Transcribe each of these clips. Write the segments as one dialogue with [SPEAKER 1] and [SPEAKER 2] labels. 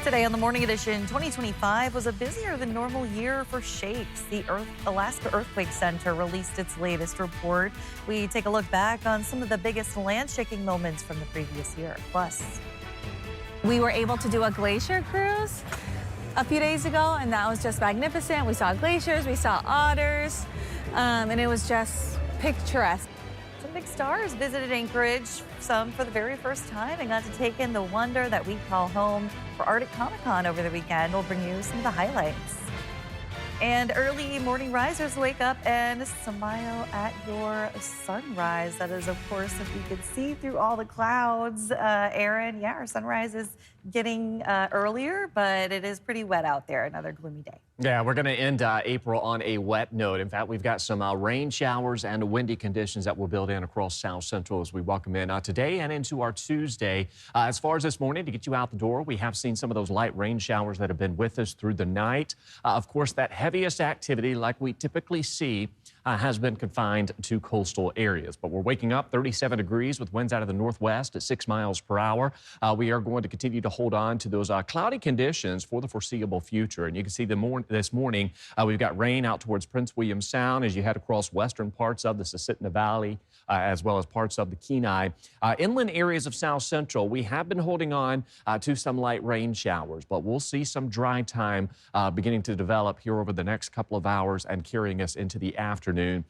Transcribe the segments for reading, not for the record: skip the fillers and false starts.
[SPEAKER 1] Today on the Morning Edition, 2025 was a busier than normal year for shakes. The Alaska Earthquake Center released its latest report. We take a look back on some of the biggest land-shaking moments from the previous year. Plus,
[SPEAKER 2] we were able to do a glacier cruise a few days ago, and that was just magnificent. We saw glaciers, we saw otters, and it was just picturesque.
[SPEAKER 1] some big stars visited Anchorage, some for the very first time, and got to take in the wonder that we call home for Arctic Comic-Con over the weekend. We'll bring you some of the highlights. And early morning risers wake up and smile at your sunrise. That is, of course, if you could see through all the clouds. Aaron, yeah, our sunrise is getting earlier, but it is pretty wet out there. Another gloomy day.
[SPEAKER 3] Yeah, we're going to end April on a wet note. In fact, we've got some rain showers and windy conditions that will build in across South Central as we welcome in today and into our Tuesday. As far as this morning, to get you out the door, we have seen some of those light rain showers that have been with us through the night. Of course, that heaviest activity, like we typically see, has been confined to coastal areas. But we're waking up 37 degrees with winds out of the northwest at 6 miles per hour. We are going to continue to hold on to those cloudy conditions for the foreseeable future. And you can see this morning, we've got rain out towards Prince William Sound as you head across western parts of the Susitna Valley, as well as parts of the Kenai. Inland areas of South Central, we have been holding on to some light rain showers, but we'll see some dry time beginning to develop here over the next couple of hours and carrying us into the afternoon.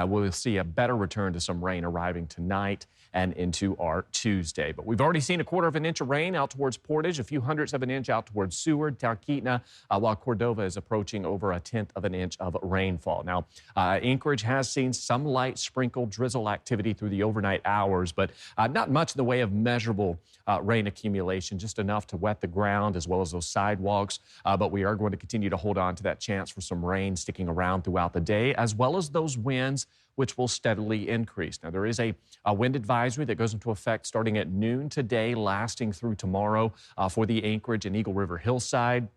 [SPEAKER 3] We'll see a better return to some rain arriving tonight and into our Tuesday. But we've already seen 1/4 inch of rain out towards Portage, a few hundredths of an inch out towards Seward, Talkeetna, while Cordova is approaching over 1/10 of an inch of rainfall. Now, Anchorage has seen some light sprinkle drizzle activity through the overnight hours, but not much in the way of measurable rain accumulation, just enough to wet the ground as well as those sidewalks. But we are going to continue to hold on to that chance for some rain sticking around throughout the day, as well as those winds, which will steadily increase. Now, there is a wind advisory that goes into effect starting at noon today, lasting through tomorrow for the Anchorage and Eagle River hillside.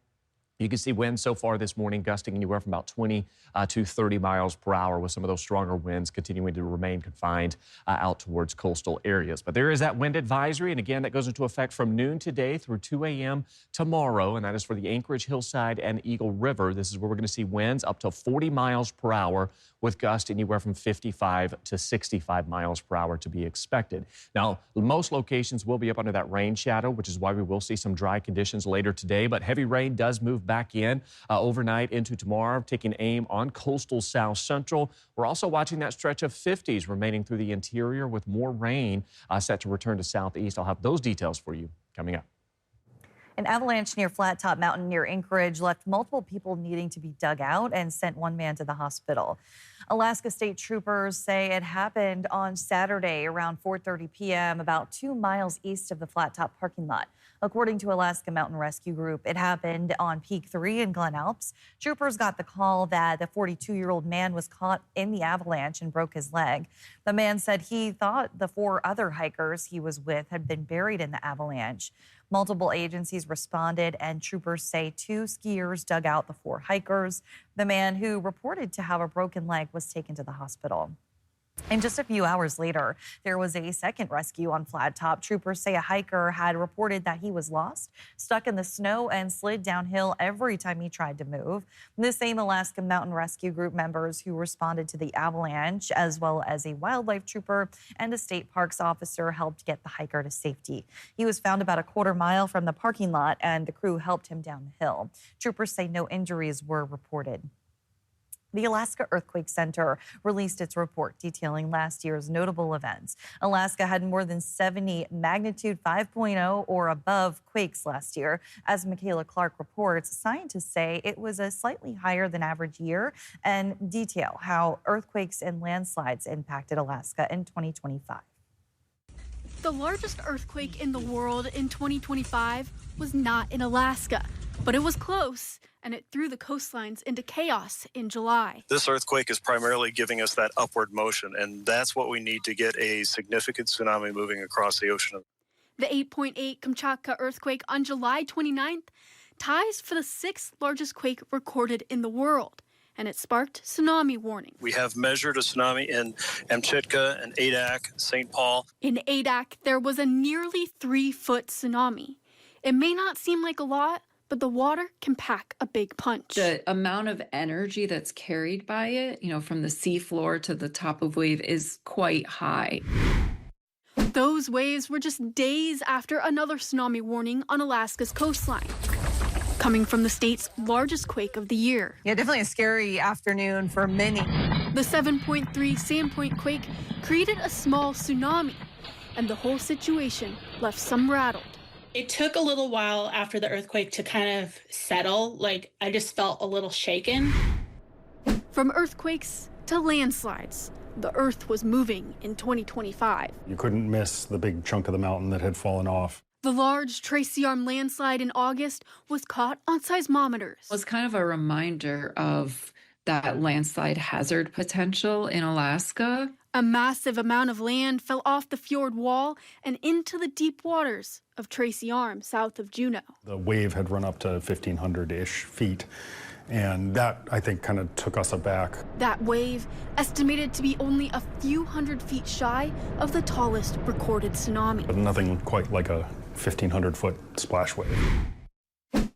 [SPEAKER 3] You can see winds so far this morning gusting anywhere from about 20 to 30 miles per hour, with some of those stronger winds continuing to remain confined out towards coastal areas. But there is that wind advisory, and again, that goes into effect from noon today through 2 a.m. tomorrow, and that is for the Anchorage hillside and Eagle River. This is where we're going to see winds up to 40 miles per hour, with gusts anywhere from 55 to 65 miles per hour to be expected. Now, most locations will be up under that rain shadow, which is why we will see some dry conditions later today, but heavy rain does move back in overnight into tomorrow, taking aim on coastal South Central. We're also watching that stretch of 50s remaining through the interior, with more rain set to return to southeast. I'll have those details for you coming up.
[SPEAKER 1] An avalanche near Flat Top Mountain near Anchorage left multiple people needing to be dug out and sent one man to the hospital. Alaska State Troopers say it happened on Saturday around 4:30 p.m. about 2 miles east of the Flat Top parking lot. According to Alaska Mountain Rescue Group, it happened on Peak 3 in Glen Alps. Troopers got the call that the 42-year-old man was caught in the avalanche and broke his leg. The man said he thought the 4 other hikers he was with had been buried in the avalanche. Multiple agencies responded, and troopers say 2 skiers dug out the 4 hikers. The man, who reported to have a broken leg, was taken to the hospital. And just a few hours later, there was a second rescue on Flat Top. Troopers say a hiker had reported that he was lost, stuck in the snow, and slid downhill every time he tried to move. The same Alaska Mountain Rescue Group members who responded to the avalanche, as well as a wildlife trooper and a state parks officer, helped get the hiker to safety. He was found about 1/4 mile from the parking lot, and the crew helped him down the hill. Troopers say no injuries were reported. The Alaska Earthquake Center released its report detailing last year's notable events. Alaska had more than 70 magnitude 5.0 or above quakes last year. As Michaela Clark reports, scientists say it was a slightly higher than average year, and detail how earthquakes and landslides impacted Alaska in 2025.
[SPEAKER 4] The largest earthquake in the world in 2025 was not in Alaska, but it was close, and it threw the coastlines into chaos in July.
[SPEAKER 5] This earthquake is primarily giving us that upward motion, and that's what we need to get a significant tsunami moving across the ocean.
[SPEAKER 4] The 8.8 Kamchatka earthquake on July 29th ties for the 6th largest quake recorded in the world, and it sparked tsunami warnings.
[SPEAKER 5] We have measured a tsunami in Amchitka and Adak, St. Paul.
[SPEAKER 4] In Adak, there was a nearly 3-foot tsunami. It may not seem like a lot, but the water can pack a big punch.
[SPEAKER 6] The amount of energy that's carried by it, from the seafloor to the top of wave is quite high.
[SPEAKER 4] Those waves were just days after another tsunami warning on Alaska's coastline, coming from the state's largest quake of the year.
[SPEAKER 7] Yeah, definitely a scary afternoon for many.
[SPEAKER 4] The 7.3 Sandpoint quake created a small tsunami, and the whole situation left some rattled.
[SPEAKER 8] It took a little while after the earthquake to kind of settle. I just felt a little shaken.
[SPEAKER 4] From earthquakes to landslides, the earth was moving in 2025.
[SPEAKER 9] You couldn't miss the big chunk of the mountain that had fallen off.
[SPEAKER 4] The large Tracy Arm landslide in August was caught on seismometers.
[SPEAKER 6] It was kind of a reminder of that landslide hazard potential in Alaska.
[SPEAKER 4] A massive amount of land fell off the fjord wall and into the deep waters of Tracy Arm, south of Juneau.
[SPEAKER 9] The wave had run up to 1,500-ish feet, and that, I think, kind of took us aback.
[SPEAKER 4] That wave, estimated to be only a few hundred feet shy of the tallest recorded tsunami.
[SPEAKER 9] But nothing quite like a 1,500-foot splash wave.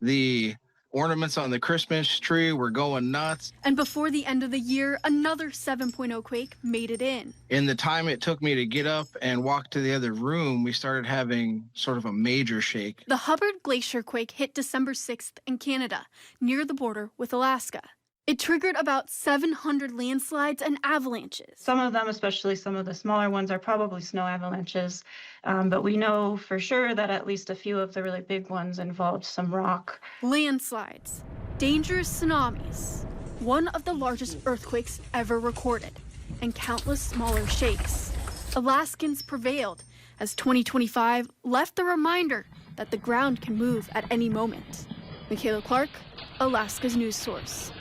[SPEAKER 10] The ornaments on the Christmas tree were going nuts.
[SPEAKER 4] And before the end of the year, another 7.0 quake made it in.
[SPEAKER 10] In the time it took me to get up and walk to the other room, we started having sort of a major shake.
[SPEAKER 4] The Hubbard Glacier quake hit December 6th in Canada, near the border with Alaska. It triggered about 700 landslides and avalanches.
[SPEAKER 11] Some of them, especially some of the smaller ones, are probably snow avalanches. But we know for sure that at least a few of the really big ones involved some rock.
[SPEAKER 4] Landslides, dangerous tsunamis, one of the largest earthquakes ever recorded, and countless smaller shakes. Alaskans prevailed as 2025 left the reminder that the ground can move at any moment. Michaela Clark, Alaska's news source.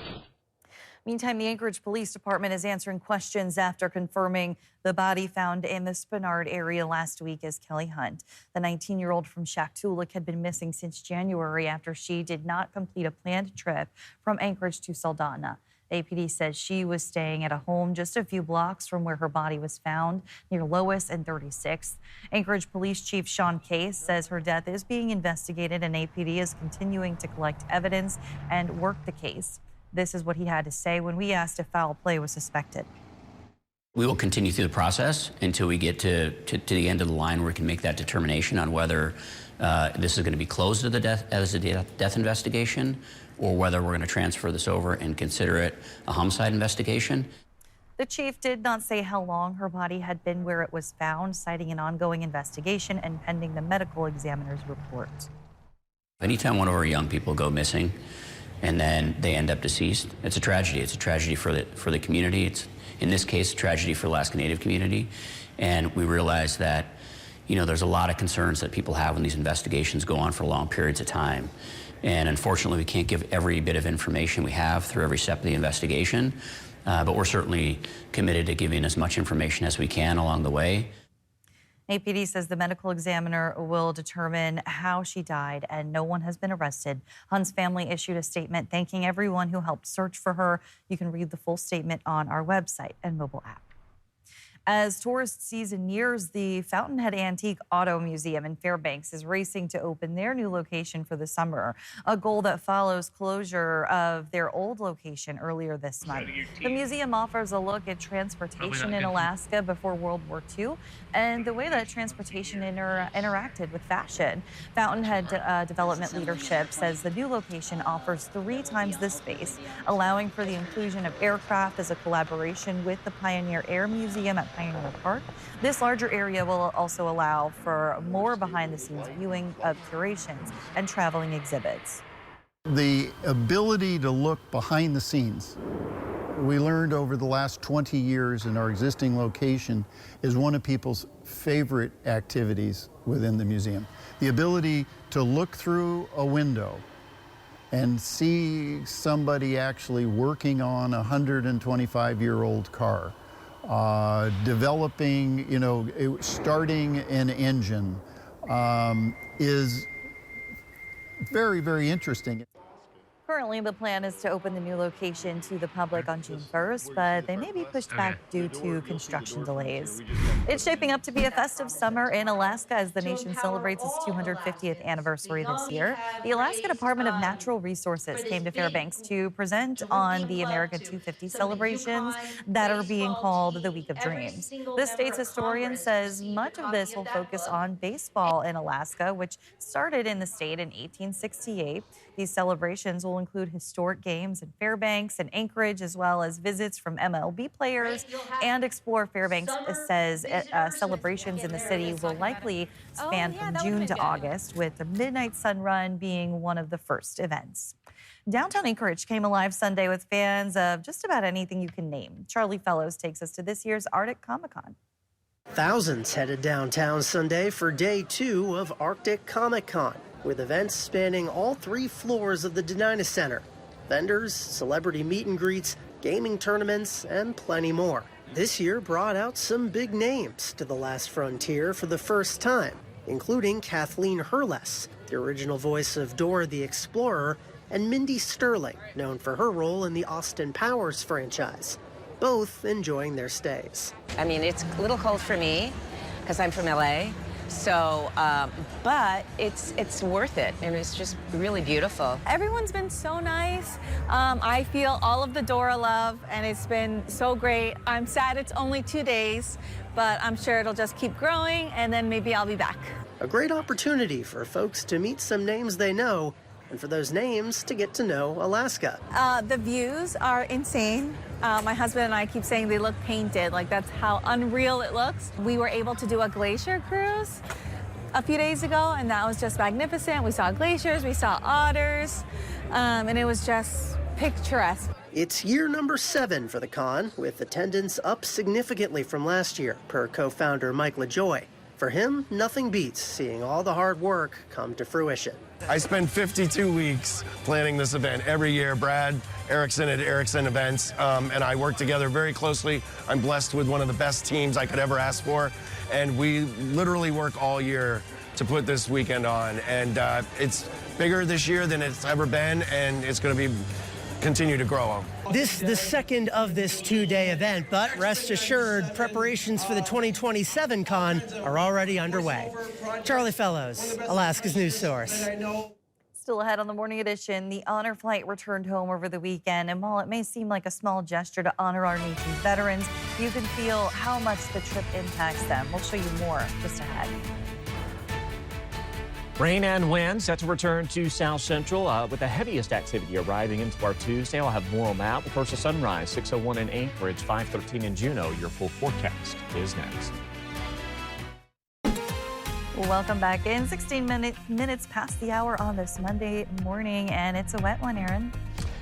[SPEAKER 1] Meantime, the Anchorage Police Department is answering questions after confirming the body found in the Spenard area last week is Kelly Hunt. The 19-year-old from Shaktoolik had been missing since January after she did not complete a planned trip from Anchorage to Saldana. The APD says she was staying at a home just a few blocks from where her body was found near Lois and 36th. Anchorage Police Chief Sean Case says her death is being investigated and APD is continuing to collect evidence and work the case. This is what he had to say when we asked if foul play was suspected.
[SPEAKER 12] We will continue through the process until we get to the end of the line where we can make that determination on whether this is going to be closed as a death investigation or whether we're going to transfer this over and consider it a homicide investigation.
[SPEAKER 1] The chief did not say how long her body had been where it was found, citing an ongoing investigation and pending the medical examiner's report.
[SPEAKER 12] Anytime one of our young people go missing and then they end up deceased, it's a tragedy. It's a tragedy for the community. It's, in this case, a tragedy for the Alaska Native community. And we realize that, there's a lot of concerns that people have when these investigations go on for long periods of time. And unfortunately, we can't give every bit of information we have through every step of the investigation. But we're certainly committed to giving as much information as we can along the way.
[SPEAKER 1] APD says the medical examiner will determine how she died and no one has been arrested. Hunt's family issued a statement thanking everyone who helped search for her. You can read the full statement on our website and mobile app. As tourist season nears, the Fountainhead Antique Auto Museum in Fairbanks is racing to open their new location for the summer, a goal that follows closure of their old location earlier this month. The museum offers a look at transportation in Alaska before World War II and the way that transportation interacted with fashion. Fountainhead Development Leadership says the new location offers 3 times this space, allowing for the inclusion of aircraft as a collaboration with the Pioneer Air Museum at Pioneer Park. This larger area will also allow for more behind-the-scenes viewing of curations and traveling exhibits.
[SPEAKER 13] The ability to look behind the scenes, we learned over the last 20 years in our existing location, is one of people's favorite activities within the museum. The ability to look through a window and see somebody actually working on a 125-year-old car. Developing, starting an engine is very, very interesting.
[SPEAKER 1] Currently, the plan is to open the new location to the public on June 1st, but they may be pushed back due to construction delays. It's shaping up to be a festive summer in Alaska as the nation celebrates its 250th anniversary this year. The Alaska Department of Natural Resources came to Fairbanks to present on the America 250 celebrations that are being called the Week of Dreams. The state's historian says much of this will focus on baseball in Alaska, which started in the state in 1868. These celebrations will include historic games in Fairbanks and Anchorage, as well as visits from MLB players. And Explore Fairbanks says celebrations in the city will likely span from June to August, with the Midnight Sun Run being one of the first events. Downtown Anchorage came alive Sunday with fans of just about anything you can name. Charlie Fellows takes us to this year's Arctic Comic-Con.
[SPEAKER 14] Thousands headed downtown Sunday for day 2 of Arctic Comic-Con, with events spanning all 3 floors of the Denina Center. Vendors, celebrity meet and greets, gaming tournaments, and plenty more. This year brought out some big names to the Last Frontier for the first time, including Kathleen Herles, the original voice of Dora the Explorer, and Mindy Sterling, known for her role in the Austin Powers franchise, both enjoying their stays.
[SPEAKER 15] I mean, it's a little cold for me because I'm from LA. So, but it's worth it, and it's just really beautiful.
[SPEAKER 2] Everyone's been so nice. I feel all of the Dora love, and it's been so great. I'm sad it's only 2 days, but I'm sure it'll just keep growing, and then maybe I'll be back.
[SPEAKER 14] A great opportunity for folks to meet some names they know, and for those names to get to know Alaska.
[SPEAKER 2] The views are insane. My husband and I keep saying they look painted, like that's how unreal it looks. We were able to do a glacier cruise a few days ago, and that was just magnificent. We saw glaciers, we saw otters, and it was just picturesque.
[SPEAKER 14] It's year number 7 for the con, with attendance up significantly from last year, per co-founder Mike LaJoy. For him, nothing beats seeing all the hard work come to fruition.
[SPEAKER 16] I spend 52 weeks planning this event every year. Brad Erickson at Erickson Events, and I work together very closely. I'm blessed with one of the best teams I could ever ask for, and we literally work all year to put this weekend on. And it's bigger this year than it's ever been, and it's going to continue to grow.
[SPEAKER 14] This is the second of this 2-day event, but rest assured, preparations for the 2027 con are already underway. Charlie Fellows, Alaska's news source.
[SPEAKER 1] Still ahead on the morning edition, the honor flight returned home over the weekend, and while it may seem like a small gesture to honor our nation's veterans, you can feel how much the trip impacts them. We'll show you more just ahead.
[SPEAKER 3] Rain and wind set to return to South Central with the heaviest activity arriving into our Tuesday. I'll have more on that. But first, a sunrise, 6:01 in Anchorage, 5:13 in Juneau. Your full forecast is next.
[SPEAKER 1] Welcome back in. 16 minutes past the hour on this Monday morning, and it's a wet one, Aaron.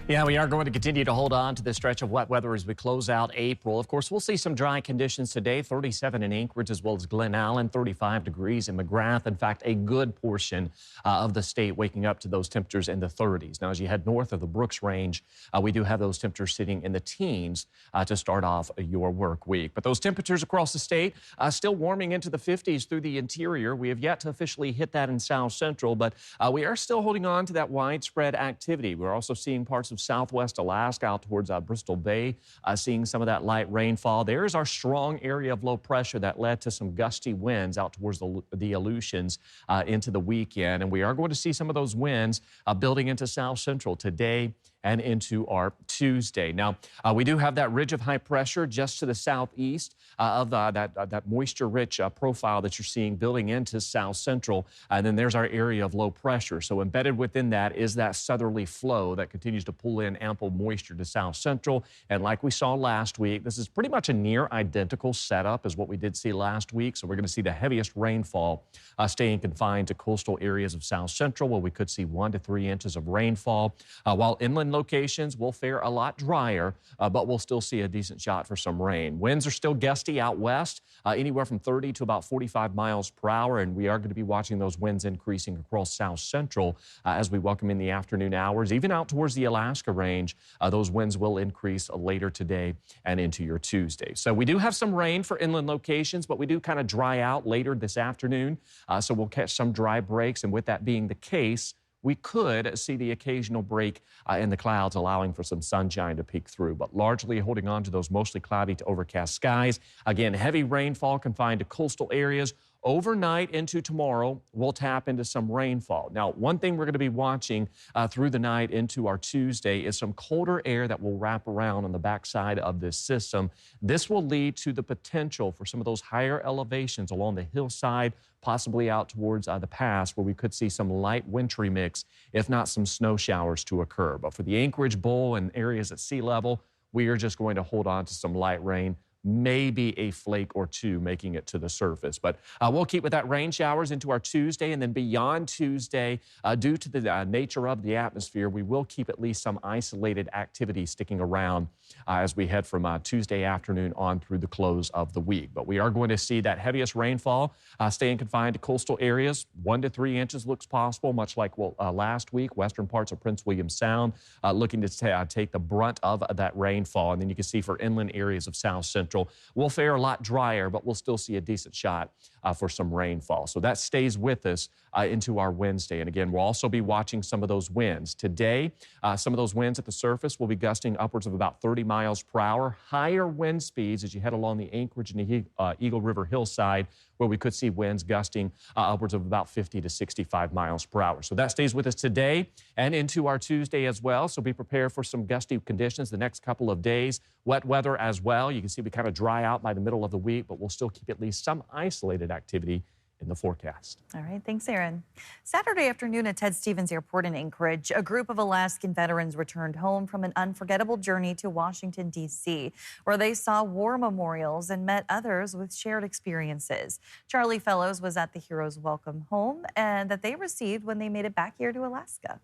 [SPEAKER 3] Yeah, we are going to continue to hold on to this stretch of wet weather as we close out April. Of course, we'll see some dry conditions today, 37 in Anchorage as well as Glen Allen, 35 degrees in McGrath. In fact, a good portion of the state waking up to those temperatures in the 30s. Now, as you head north of the Brooks Range, we do have those temperatures sitting in the teens to start off your work week. But those temperatures across the state still warming into the 50s through the interior. We have yet to officially hit that in South Central, but we are still holding on to that widespread activity. We're also seeing parts of southwest Alaska out towards Bristol Bay, seeing some of that light rainfall. There's our strong area of low pressure that led to some gusty winds out towards the Aleutians into the weekend. And we are going to see some of those winds building into South Central today and into our Tuesday. Now, we do have that ridge of high pressure just to the southeast of that moisture-rich profile that you're seeing building into South Central. And then there's our area of low pressure. So embedded within that is that southerly flow that continues to pull in ample moisture to South Central. And like we saw last week, this is pretty much a near identical setup as what we did see last week. So we're going to see the heaviest rainfall staying confined to coastal areas of South Central, where we could see 1 to 3 inches of rainfall, while inland locations will fare a lot drier, but we'll still see a decent shot for some rain. Winds are still gusty out west, anywhere from 30 to about 45 miles per hour, and we are going to be watching those winds increasing across South Central as we welcome in the afternoon hours. Even out towards the Alaska range, those winds will increase later today and into your Tuesday. So we do have some rain for inland locations, but we do kind of dry out later this afternoon, so we'll catch some dry breaks, and with that being the case, we could see the occasional break in the clouds, allowing for some sunshine to peek through, but largely holding on to those mostly cloudy to overcast skies. Again, heavy rainfall confined to coastal areas. Overnight into tomorrow, we'll tap into some rainfall. Now, one thing we're going to be watching through the night into our Tuesday is some colder air that will wrap around on the backside of this system. This will lead to the potential for some of those higher elevations along the hillside, possibly out towards the pass, where we could see some light wintry mix, if not some snow showers to occur. But for the Anchorage Bowl and areas at sea level, we are just going to hold on to some light rain, maybe a flake or two making it to the surface. But we'll keep with that rain showers into our Tuesday, and then beyond Tuesday, due to the nature of the atmosphere, we will keep at least some isolated activity sticking around as we head from Tuesday afternoon on through the close of the week. But we are going to see that heaviest rainfall staying confined to coastal areas. 1 to 3 inches looks possible, much like last week. Western parts of Prince William Sound looking to take the brunt of that rainfall. And then you can see for inland areas of South Central, we'll fare a lot drier, but we'll still see a decent shot for some rainfall. So that stays with us into our Wednesday. And again, we'll also be watching some of those winds. Today, some of those winds at the surface will be gusting upwards of about 30 miles per hour. Higher wind speeds as you head along the Anchorage and the Eagle River hillside, where we could see winds gusting upwards of about 50 to 65 miles per hour. So that stays with us today and into our Tuesday as well. So be prepared for some gusty conditions the next couple of days. Wet weather as well. You can see we kind of dry out by the middle of the week, but we'll still keep at least some isolated activity in the forecast.
[SPEAKER 1] All right, thanks, Aaron. Saturday afternoon at Ted Stevens Airport in Anchorage, a group of Alaskan veterans returned home from an unforgettable journey to Washington, D.C., where they saw war memorials and met others with shared experiences. Charlie Fellows was at the heroes' welcome home and that they received when they made it back here to Alaska.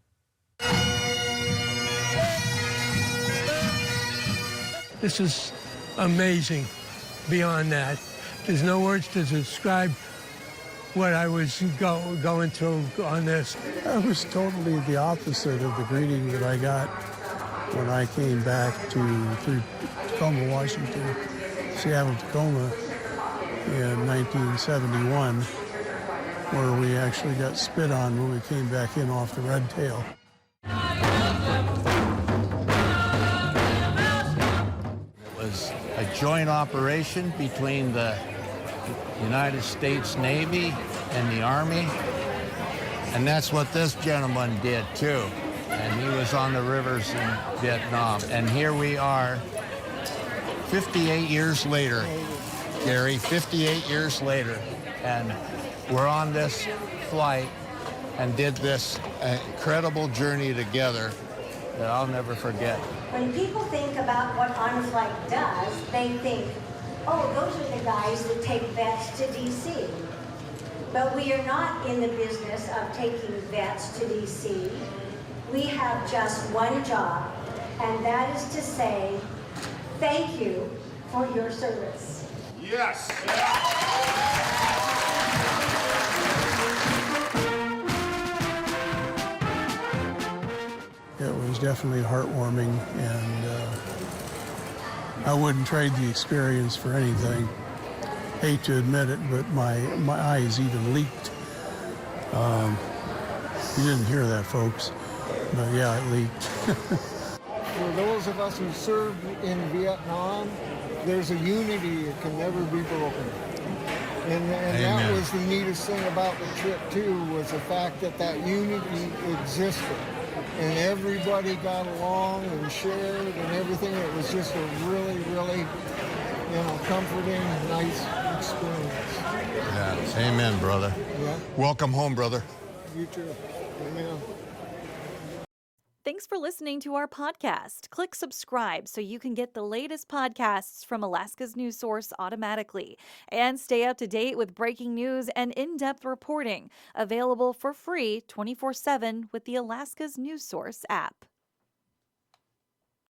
[SPEAKER 17] This is amazing. Beyond that, there's no words to describe what I was going through on this.
[SPEAKER 18] That was totally the opposite of the greeting that I got when I came back to Tacoma, Washington, Seattle, Tacoma in 1971, where we actually got spit on when we came back in off the Red Tail.
[SPEAKER 19] It was a joint operation between the United States Navy and the Army, and that's what this gentleman did too. And he was on the rivers in Vietnam. And here we are 58 years later, Gary, 58 years later, and we're on this flight and did this incredible journey together that I'll never forget.
[SPEAKER 20] When people think about what On Flight does, they think, oh, those are the guys that take vets to D.C. But we are not in the business of taking vets to D.C. We have just one job, and that is to say, thank you for your service.
[SPEAKER 19] Yes!
[SPEAKER 18] It was definitely heartwarming, and I wouldn't trade the experience for anything. Hate to admit it, but my eyes even leaked. You didn't hear that, folks, but yeah, it leaked.
[SPEAKER 21] For those of us who served in Vietnam, there's a unity that can never be broken. And that was the neatest thing about the trip, too, was the fact that that unity existed. And everybody got along and shared and everything. It was just a really, really, comforting, nice experience.
[SPEAKER 19] Yes. Amen, brother.
[SPEAKER 21] Yeah.
[SPEAKER 19] Welcome home, brother.
[SPEAKER 21] You too. Amen.
[SPEAKER 22] Thanks for listening to our podcast. Click subscribe so you can get the latest podcasts from Alaska's news source automatically. And stay up to date with breaking news and in-depth reporting. Available for free 24/7 with the Alaska's news source app.